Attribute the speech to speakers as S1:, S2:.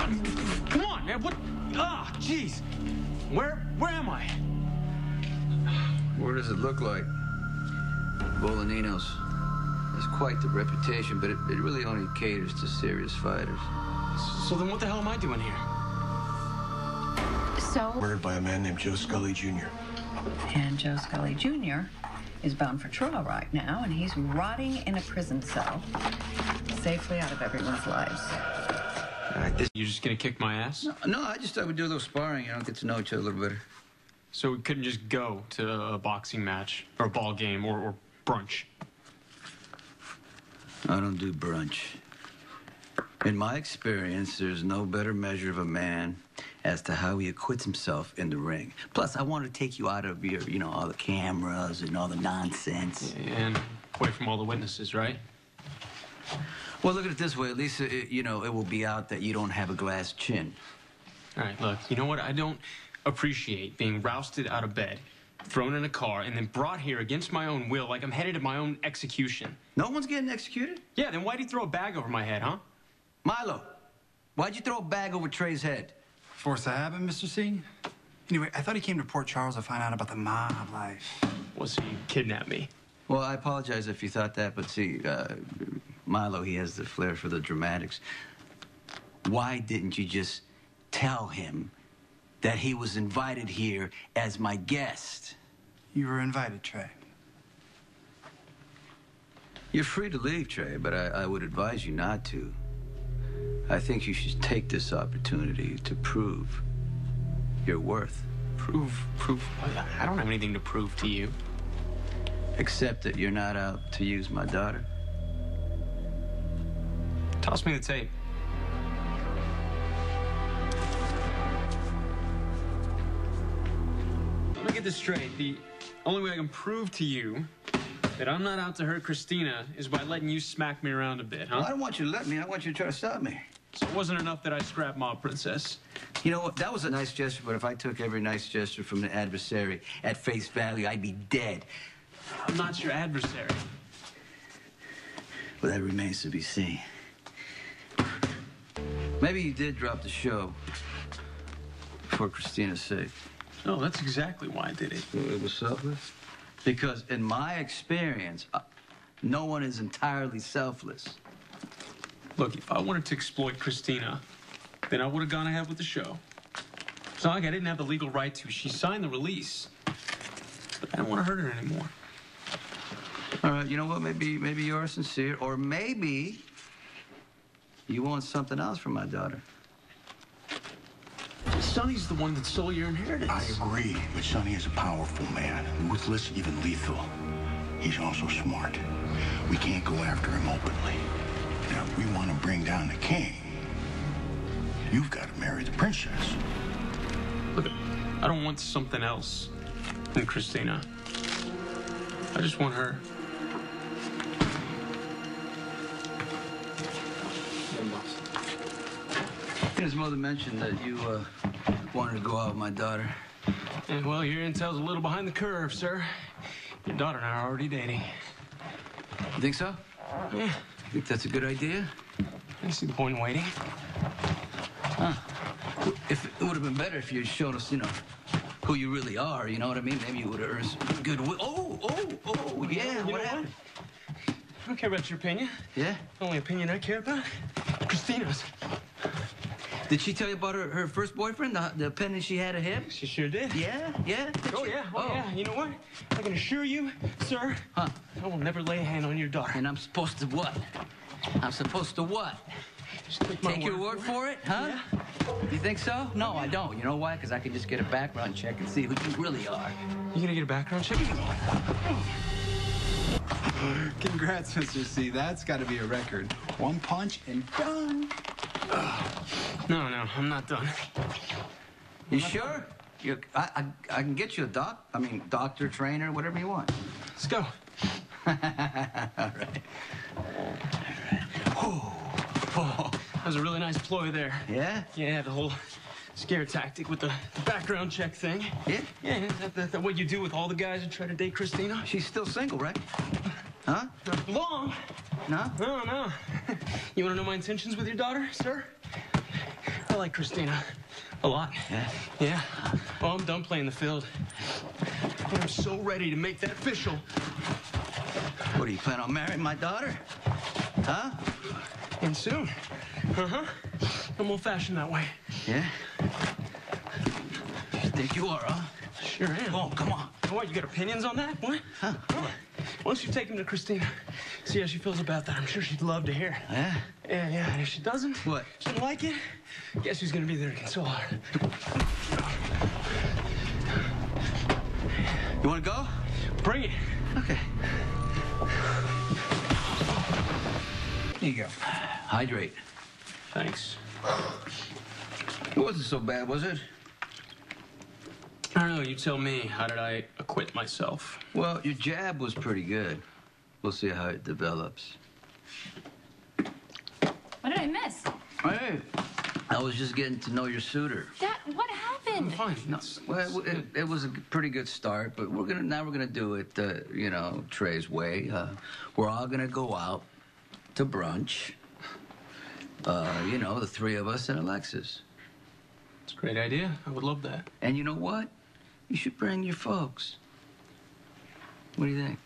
S1: Come on, man. What? Ah, jeez. Where am I?
S2: Where does it look like? Bolanino's has quite the reputation, but it really only caters to serious fighters.
S1: So then what the hell am I doing here?
S3: So?
S4: Murdered by a man named Joe Scully Jr.
S3: And Joe Scully Jr. is bound for trial right now, and he's rotting in a prison cell, safely out of everyone's lives.
S2: All right,
S1: You're just gonna kick my ass?
S2: No, I just thought we'd do a little sparring, get to know each other a little better.
S1: So we couldn't just go to a boxing match, or a ball game, or brunch?
S2: I don't do brunch. In my experience, there's no better measure of a man as to how he acquits himself in the ring. Plus, I want to take you out of your, all the cameras and all the nonsense.
S1: And away from all the witnesses, right?
S2: Well, look at it this way. At least, it will be out that you don't have a glass chin.
S1: All right, look, you know what? I don't appreciate being rousted out of bed, thrown in a car, and then brought here against my own will like I'm headed to my own execution.
S2: No one's getting executed?
S1: Yeah, then why'd he throw a bag over my head, huh?
S2: Milo, why'd you throw a bag over Trey's head?
S5: Forced to happen, Mr. C? Anyway, I thought he came to Port Charles to find out about the mob life.
S1: Was he kidnapped me?
S2: Well, I apologize if you thought that, but see, Milo, he has the flair for the dramatics. Why didn't you just tell him that he was invited here as my guest?
S5: You were invited, Trey.
S2: You're free to leave, Trey, but I would advise you not to. I think you should take this opportunity to prove your worth.
S1: Prove? I don't have anything to prove to you.
S2: Except that you're not out to use my daughter.
S1: Toss me the tape. Let me get this straight. The only way I can prove to you that I'm not out to hurt Kristina is by letting you smack me around a bit, huh?
S2: Well, I don't want you to let me. I want you to try to stop me.
S1: So it wasn't enough that I scrapped Mob Princess.
S2: You know what? That was a nice gesture, but if I took every nice gesture from the adversary at face value, I'd be dead.
S1: I'm not your adversary.
S2: Well, that remains to be seen. Maybe you did drop the show for Kristina's sake.
S1: No, that's exactly why I did it.
S2: It was selfless? Because in my experience, no one is entirely selfless.
S1: Look, if I wanted to exploit Kristina, then I would have gone ahead with the show. It's not like I didn't have the legal right to. She signed the release. But I don't want to hurt her anymore.
S2: All right, you know what? Maybe you are sincere, or maybe you want something else from my daughter.
S1: Sonny's the one that stole your inheritance.
S4: I agree, but Sonny is a powerful man, ruthless, even lethal. He's also smart. We can't go after him openly. Now, if we want to bring down the king, you've got to marry the princess.
S1: Look, I don't want something else than Kristina. I just want her.
S2: His mother mentioned that you wanted to go out with my daughter.
S1: And, well, your intel's a little behind the curve, sir. Your daughter and I are already dating.
S2: You think so?
S1: Yeah.
S2: Think that's a good idea?
S1: I see the point in waiting.
S2: Huh. If it would have been better if you showed us, who you really are, you know what I mean? Maybe you would have earned some goodwill. Yeah, what happened?
S1: I don't care about your opinion.
S2: Yeah?
S1: The only opinion I care about, Kristina's.
S2: Did she tell you about her first boyfriend, the opinion she had of him?
S1: She sure did.
S2: Yeah? Did
S1: Oh,
S2: she?
S1: yeah. Oh, yeah. You know what? I can assure you, sir,
S2: Huh?
S1: I will never lay a hand on your daughter.
S2: And I'm supposed to what? I'm supposed to what?
S1: Just take
S2: your word for it, huh?
S1: Yeah.
S2: You think so? No, I don't. You know why? Because I can just get a background check and see who you really are.
S1: You gonna get a background check?
S5: Congrats, Mr. C. That's got to be a record. One punch and done.
S1: No, I'm not done.
S2: You sure? I can get you a doctor, trainer, whatever you want.
S1: Let's go.
S2: All right.
S1: Oh, that was a really nice ploy there.
S2: Yeah?
S1: Yeah, the whole scare tactic with the background check thing.
S2: Yeah?
S1: Yeah, that what you do with all the guys who try to date Kristina?
S2: She's still single, right? Huh?
S1: Not long.
S2: No?
S1: No. You want to know my intentions with your daughter, sir? I like Kristina a lot.
S2: Yeah?
S1: Yeah. Well, I'm done playing the field. And I'm so ready to make that official.
S2: What, do you plan on marrying my daughter? Huh?
S1: And soon. Uh-huh. I'm old-fashioned that way.
S2: Yeah? You think you are, huh?
S1: Sure am.
S2: Oh, come on.
S1: What, you got opinions on that? What?
S2: Huh?
S1: What? Once you take him to Kristina, see how she feels about that. I'm sure she'd love to hear.
S2: Yeah?
S1: Yeah. And if she doesn't,
S2: What?
S1: she doesn't like it, guess who's gonna be there to console her?
S2: You want to go?
S1: Bring it.
S2: Okay.
S5: Here you go.
S2: Hydrate.
S1: Thanks.
S2: It wasn't so bad, was it?
S1: I don't know. You tell me. How did I acquit myself?
S2: Well, your jab was pretty good. We'll see how it develops.
S6: What did I miss?
S2: Hey, I was just getting to know your suitor.
S6: Dad, what happened?
S1: Fine.
S2: No, well, it was a pretty good start, but we're gonna do it, you know, Trey's way. We're all gonna go out to brunch. You know, the three of us and Alexis.
S1: It's a great idea. I would love that.
S2: And you know what? You should bring your folks. What do you think?